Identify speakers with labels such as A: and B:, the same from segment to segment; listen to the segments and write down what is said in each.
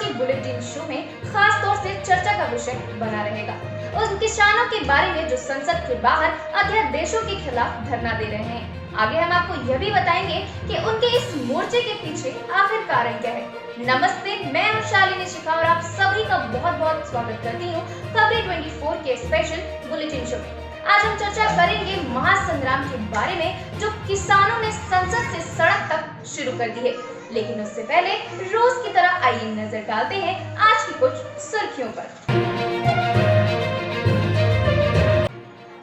A: की bulletin show में खास तौर से चर्चा का विषय बना रहेगा। उन किसानों के बारे में जो संसद के बाहर अध्यादेशों के खिलाफ धरना दे रहे हैं। आगे हम आपको यह भी बताएंगे कि उनके इस मोर्चे के पीछे आखिर कारण क्या है। नमस्ते, मैं हूं शालिनी शिखा और आप सभी का बहुत बहुत स्वागत करती हूं खबरें 24 के स्पेशल बुलेटिन शो में। आज हम चर्चा करेंगे महासंग्राम के बारे में जो किसानों ने संसद से सड़क तक शुरू कर दी है। लेकिन उससे पहले रोज की तरह आइए नजर डालते हैं आज की कुछ सुर्खियों पर।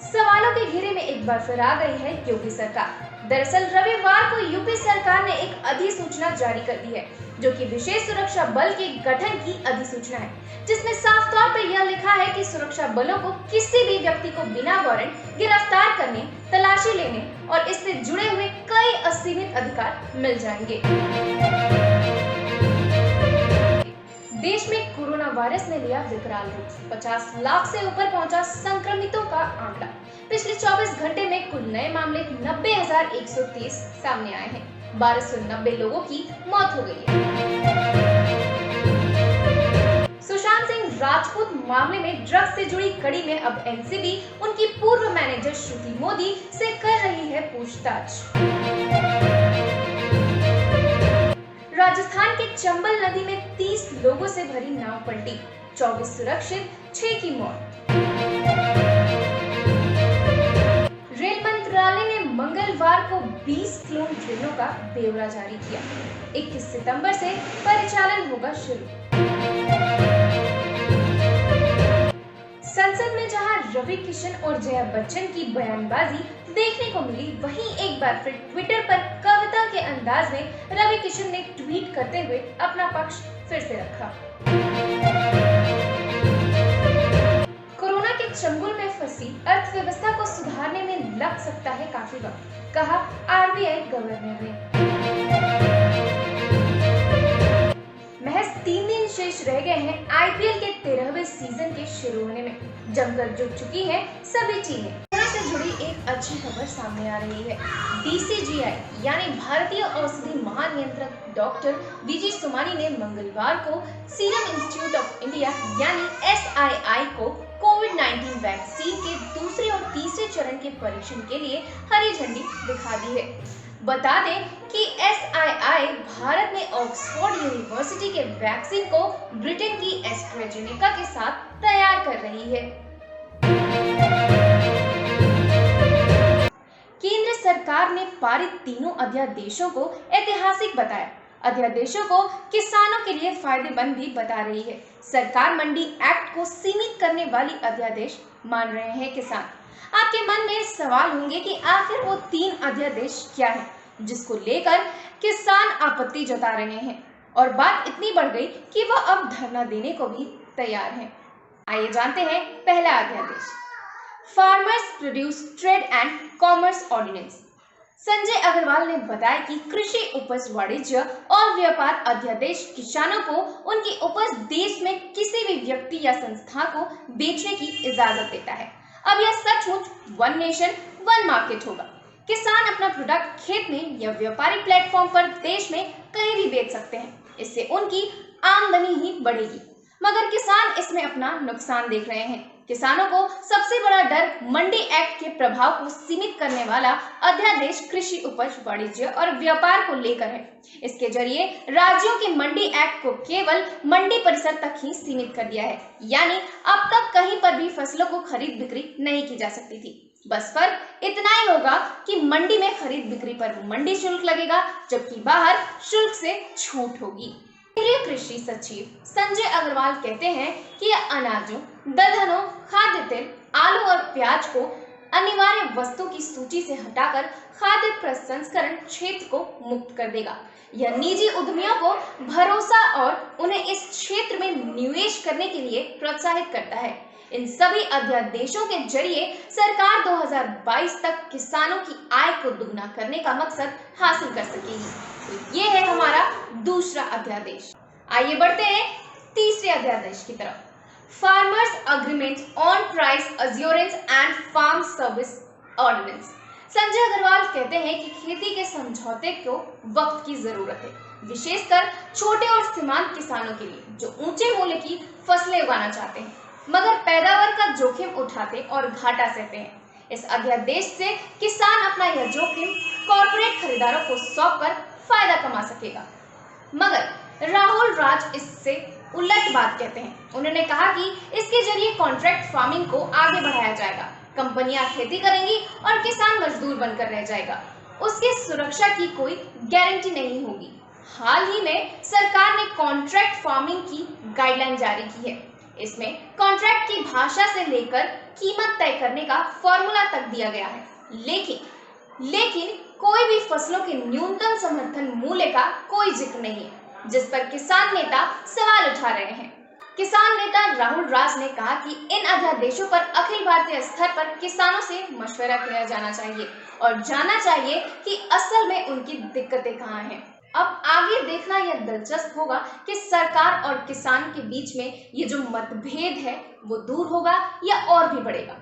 A: सवालों के घेरे में एक बार फिर आ गई है योगी सरकार। दरअसल रविवार को यूपी सरकार ने एक अधिसूचना जारी कर दी है जो कि विशेष सुरक्षा बल के गठन की अधिसूचना है, जिसमें साफ तौर पर यह लिखा है कि सुरक्षा बलों को किसी भी व्यक्ति को बिना वारंट गिरफ्तार करने, तलाशी लेने और इससे जुड़े हुए कई असीमित अधिकार मिल जाएंगे। देश में कोरोना वायरस ने लिया विकराल रूप। 50 लाख से ऊपर पहुंचा संक्रमितों का आंकड़ा। पिछले 24 घंटे में कुल नए मामले 90,130 सामने आए हैं। 1290 लोगों की मौत हो गई है। सुशांत सिंह राजपूत मामले में ड्रग्स से जुड़ी कड़ी में अब एनसीबी उनकी पूर्व मैनेजर श्रुति मोदी से कर रही है पूछताछ। राजस्थान के चंबल नदी में 30 लोगों से भरी नाव पलटी, 24 सुरक्षित, 6 की मौत। रेल मंत्रालय ने मंगलवार को 20 क्लोन ट्रेनों का ब्यौरा जारी किया। 21 सितंबर से परिचालन होगा शुरू। संसद में जहां रवि किशन और जया बच्चन की बयानबाजी देखने को मिली, वहीं एक बार फिर ट्विटर पर कविता के अंदाज में रवि किशन ने ट्वीट करते हुए अपना पक्ष फिर से रखा। कोरोना के चंगुल में फंसी अर्थव्यवस्था को सुधारने में लग सकता है काफी वक्त, कहा आरबीआई गवर्नर ने। महज 3 दिन शेष रह गए हैं आईपीएल के 13वें सीजन के शुरू होने में। जमकर जुट चुकी हैं सभी टीमें। कोरोना से जुड़ी एक अच्छी खबर सामने आ रही है। डीसीजीआई यानी भारतीय औषधि महानियंत्रक डॉक्टर वीजी सोमानी ने मंगलवार को सीरम इंस्टीट्यूट ऑफ इंडिया यानी एसआईआई को कोविड-19 वैक्सीन के दूसरे और तीसरे चरण के परीक्षण के लिए हरी झंडी दिखा दी है। बता दें कि एसआईआई भारत में ऑक्सफोर्ड यूनिवर्सिटी के वैक्सीन को ब्रिटेन की एस्ट्राजेनेका के साथ तैयार कर रही है। केंद्र सरकार ने पारित तीनों अध्यादेशों को ऐतिहासिक बताया। अध्यादेशों को किसानों के लिए फायदेमंद भी बता रही है। सरकार मंडी एक्ट को सीमित करने वाली अध्यादेश मान रहे हैं किसान। आपके मन में सवाल होंगे कि आखिर वो 3 अध्यादेश क्या है जिसको लेकर किसान आपत्ति जता रहे हैं, और बात इतनी बढ़ गई कि वह अब धरना देने को भी तैयार हैं। आइए जानते हैं पहला अध्यादेश, farmers produce trade and commerce ordinance. Sanjay Agarwal ने बताया कि कृषि उपज वाणिज्य और व्यापार अध्यादेश किसानों को उनकी उपज देश में किसी भी व्यक्ति या संस्था को बेचने की इजाजत देता है। अब यह सचमुच वन नेशन वन मार्केट होगा। किसान अपना प्रोडक्ट खेत में या व्यापारिक प्लेटफॉर्म पर देश में कहीं भी बेच सकते हैं। इससे उनकी आमदनी ही बढ़ेगी, मगर किसान इसमें अपना नुकसान देख रहे हैं। किसानों को सबसे बड़ा डर मंडी एक्ट के प्रभाव को सीमित करने वाला अध्यादेश कृषि उपज वाणिज्य और व्यापार को लेकर है। इसके जरिए राज्यों के मंडी एक्ट को केवल मंडी परिसर तक ही सीमित कर दिया है, यानी अब तक कहीं पर भी फसलों को खरीद बिक्री नहीं की जा सकती थी। बस फर्क इतना ही होगा कि मंडी में खरीद बिक्री पर मंडी शुल्क लगेगा, जबकि बाहर शुल्क से छूट होगी। केंद्रीय कृषि सचिव संजय अग्रवाल कहते हैं कि यह अनाजों, दलहनों, खाद्य तेल, आलू और प्याज को अनिवार्य वस्तु की सूची से हटाकर खाद्य प्रसंस्करण क्षेत्र को मुक्त कर देगा। यह निजी उद्यमियों को भरोसा और उन्हें इस क्षेत्र में निवेश करने के लिए प्रोत्साहित करता है। इन सभी अध्यादेशों के जरिए सरकार 2022 तक किसानों की आय को दुगना करने का मकसद हासिल कर सकेगी। तो ये है हमारा दूसरा अध्यादेश। आइए बढ़ते हैं तीसरे अध्यादेश की तरफ, farmers agreements on price assurance and farm service ordinance. Sanjay Agarwal कहते हैं कि खेती के समझौते को वक्त की जरूरत है। विशेषकर छोटे और सीमांत किसानों के लिए जो ऊंचे मूल्य की फसलें उगाना चाहते हैं मगर पैदावार का जोखिम उठाते और घाटा सहते हैं। इस अध्यादेश से किसान अपना यह जोखिम कॉर्पोरेट खरीदारों को सौंपकर फायदा कमा सकेगा। मगर राहुल राज इससे उलट बात कहते हैं। उन्होंने कहा कि इसके जरिए कॉन्ट्रैक्ट फार्मिंग को आगे बढ़ाया जाएगा, कंपनियां खेती करेंगी और किसान मजदूर बनकर रह जाएगा, उसकी सुरक्षा की कोई गारंटी नहीं होगी। हाल ही में सरकार ने कॉन्ट्रैक्ट फार्मिंग की गाइडलाइन जारी की है। इसमें कॉन्ट्रैक्ट की भाषा से लेकर कीमत तय करने का फॉर्मूला तक दिया गया है, लेकिन कोई भी फसलों के न्यूनतम समर्थन मूल्य का कोई जिक्र नहीं है, जिस पर किसान नेता सवाल उठा रहे हैं। किसान नेता राहुल राज ने कहा कि इन अध्यादेशों पर अखिल भारतीय स्तर पर किसानों से मशवरा किया जाना चाहिए और जानना चाहिए कि असल में उनकी दिक्कतें कहाँ हैं। अब आगे देखना यह दिलचस्प होगा कि सरकार और किसान के बीच में ये जो मतभेद है वो दूर होगा या और भी बढ़ेगा।